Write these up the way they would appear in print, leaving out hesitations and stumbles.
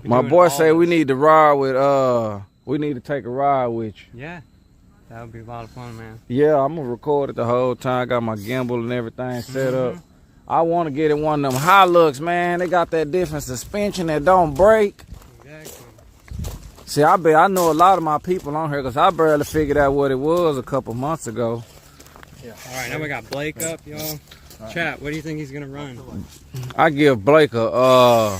My boy say we need to ride with, we need to take a ride with you. Yeah, that would be a lot of fun, man. Yeah, I'm gonna record it the whole time. Got my gimbal and everything set up. I want to get in one of them Hilux, man. They got that different suspension that don't break. Exactly. See, I know a lot of my people on here because I barely figured out what it was a couple months ago. Yeah. All right, now we got Blake up, y'all. Chat, what do you think he's gonna run? I give Blake a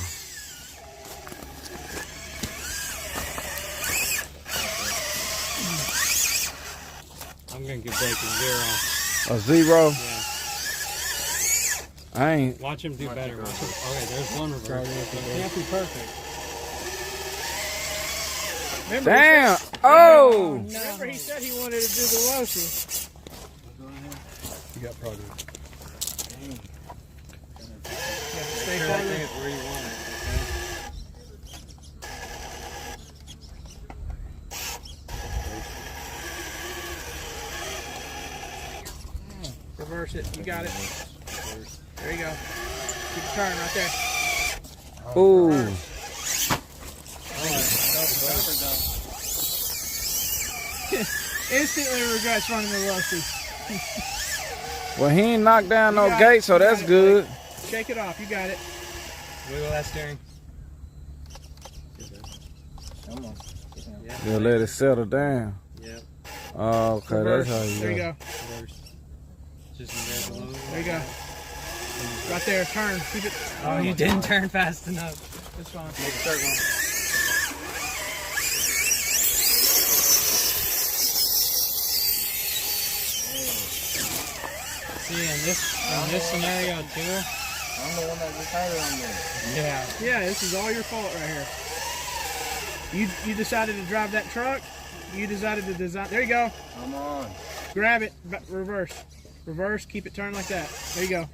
I'm gonna give Blake a 0. A 0? Yeah. I ain't. Watch him do better. Watch him. Okay, there's one reverse. It can't be perfect. Remember Damn! Said, oh! No. Remember he said he wanted to do the Losi. You got progress. Stay farther. It's where you want it. Reverse it. You got it. There you go. Keep the turn right there. Ooh. Instantly regrets running the Losi. Well, he ain't knocked down no gate, so that's good. Shake it off. You got it. Wiggle that steering. Come on. Yeah, let it settle down. Yep. Oh, okay, Reverse. that's how you There you go. go. Reverse. Just embrace a little. There you go. Right there. Turn. Keep it. Oh, you didn't turn fast enough. It's fine. Make a circle. See, in this scenario too. I'm the one that decided on this. Yeah. Yeah, this is all your fault right here. You decided to drive that truck. You decided to design. There you go. Come on. Grab it. Reverse. Reverse. Keep it turned like that. There you go.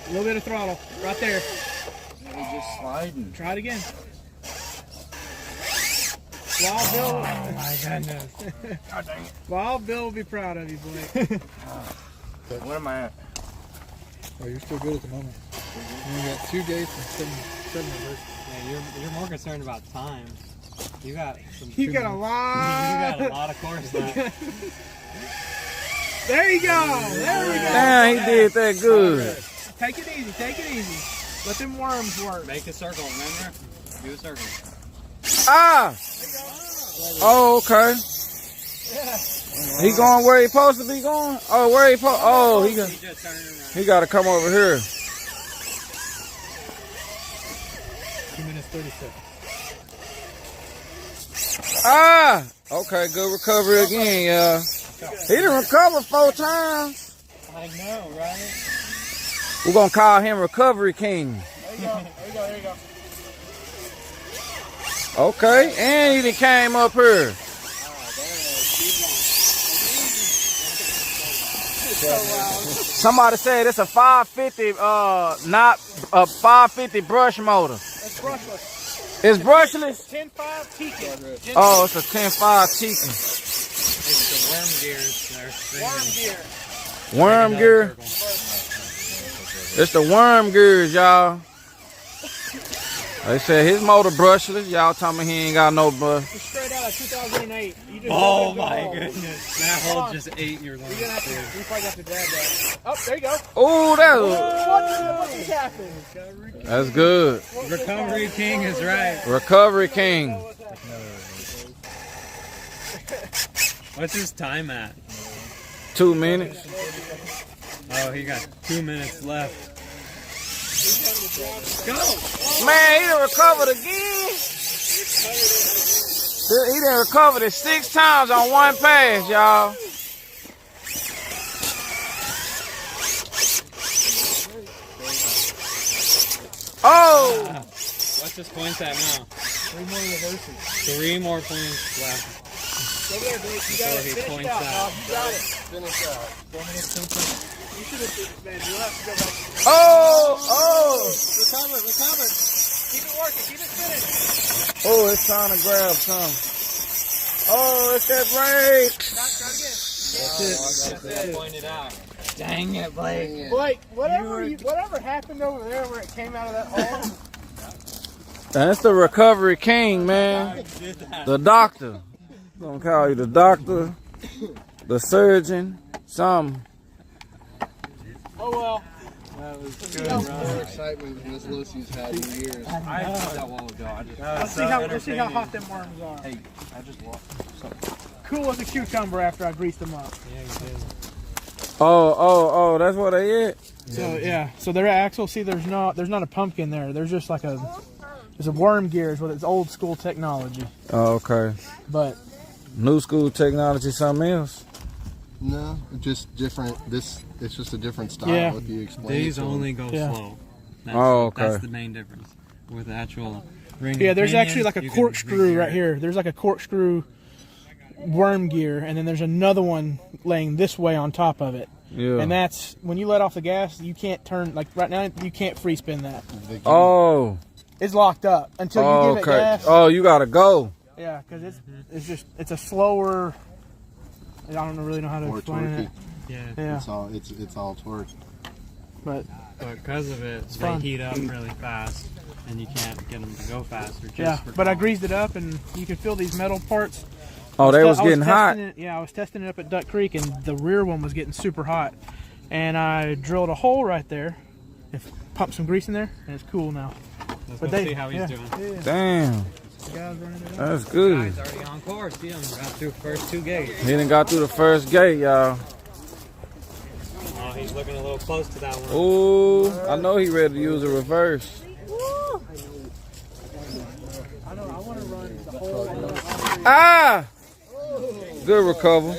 A little bit of throttle. Right there. It's just sliding. Try it again. Wild Bill. Oh my goodness. God dang it. Wild Bill will be proud of you, Blake. Where am I at? Oh, you're still good at the moment. You got 2 gates and seven reverse. Yeah, you're more concerned about time. You got some. You got a You lot. got a lot of course left. There you go. There we go. Damn, he did that good. Take it easy. Take it easy. Let them worms work. Make a circle, remember? Do a circle. Ah! Oh, okay. He going where he supposed to be going? Oh, where he supposed? Oh, he got. He just turned around. He got to come over here. 2 minutes 30 seconds. Ah! Okay, good recovery again, yeah. He didn't recover 4 times. I know, right? We're going to call him Recovery King. There you go. There you go. There you go. Okay, and he done came up here. Somebody said it's a 550, not a 550 brush motor. It's brushless. It's brushless? 10.5 Tekin. Oh, it's a 10.5 Tekin. It's the worm gears. They're Worm gear. Worm gear. It's the worm gears, y'all. They said his motor brushless. Y'all talking me he ain't got no brush. It's straight out of 2008. You just Oh opened the my hole. goodness. That hole just ate your lungs. You're gonna have to, you probably have to grab that. Oh, there you go. Oh, What just happened? that's good. Recovery King is right. Recovery King. What's his time at? 2 minutes. Oh, he got 2 minutes left. Go! Man, he done recovered again. He done recovered it 6 times on one pass, y'all. Oh! What's his points at now? 3 more reverses. 3 more points left. Go there, Blake. You got Before it. he Finish it points out, out. Bob. You got it. Finish out. 4 minutes, 10 You should have, man. You'll have to go back. Oh! Recover. Keep it working. Keep it spinning. Oh, it's trying to grab some. Oh, it's that brake. Try it again. Pointed out. Dang it, Blake. Blake, whatever happened over there where it came out of that hole, That's the recovery king, man. The doctor. Gonna call you the doctor, the surgeon, something. Oh well. That was good, More bro. excitement than this Lucy's had in years. I thought that while ago. I just. Let's see how hot them worms are. Hey, I just walked. Cool as a cucumber after I greased them up. Yeah, you did. Oh, that's what they is. So yeah, so their axle. See, there's not a pumpkin there. There's just like there's a worm gear is what it's old school technology. Oh, okay. But New school technology, something else. No, just different. It's just a different style. Yeah. If you explain These it to only them. go Yeah. slow. That's, Oh, okay. That's the main difference with the actual ring. yeah, and there's pinion, actually like a you can corkscrew re-gear right it. here. There's like a corkscrew worm gear, and then there's another one laying this way on top of it. Yeah. And that's when you let off the gas, you can't turn like right now. You can't free spin that. Oh. It's locked up until you give it Okay. gas. Oh, you gotta go. Yeah, because it's a slower. I don't really know how to More explain torquey. it. Yeah. Yeah, It's all torque. but But because of it, they fun. heat up really fast, and you can't get them to go faster. Just yeah, for but I calm. greased it up, and you can feel these metal parts. Oh, they was I getting hot. testing it- yeah, I was testing it up at Duck Creek, and the rear one was getting super hot. And I drilled a hole right there, and pumped some grease in there, and it's cool now. Let's But go they see how he's yeah, doing. Yeah, Damn. the guys running it out. That's good. Guy's already on course. See him got through first 2 gates. He done got through the first gate, y'all. Oh, he's looking a little close to that one. Ooh, I know he ready to use a reverse. I know. I want to run the whole. Ah! Good recover.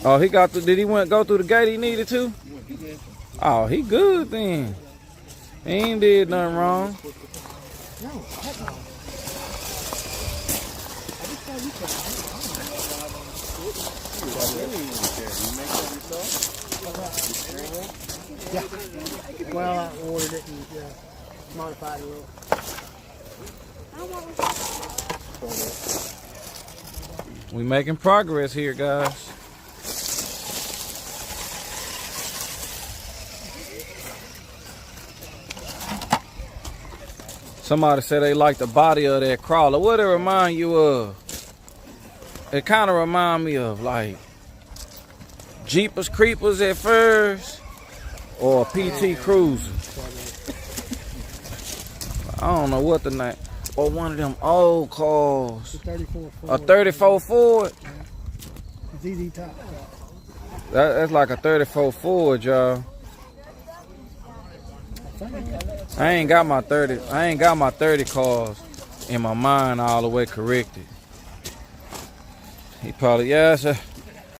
Oh, he got the. Did he go through the gate he needed to? Oh, he good then. He ain't did nothing wrong. Well, I ordered it and modified it a little. We making progress here, guys. Somebody said they like the body of that crawler. What it remind you of? It kind of remind me of like Jeepers Creepers at first, or a PT Cruiser. I don't know what the name. Or one of them old cars. 34 Ford. A 34 Ford. It's easy top. That's like a 34 Ford, y'all. I ain't got my 30 cars in my mind all the way corrected. He probably, yeah, sir.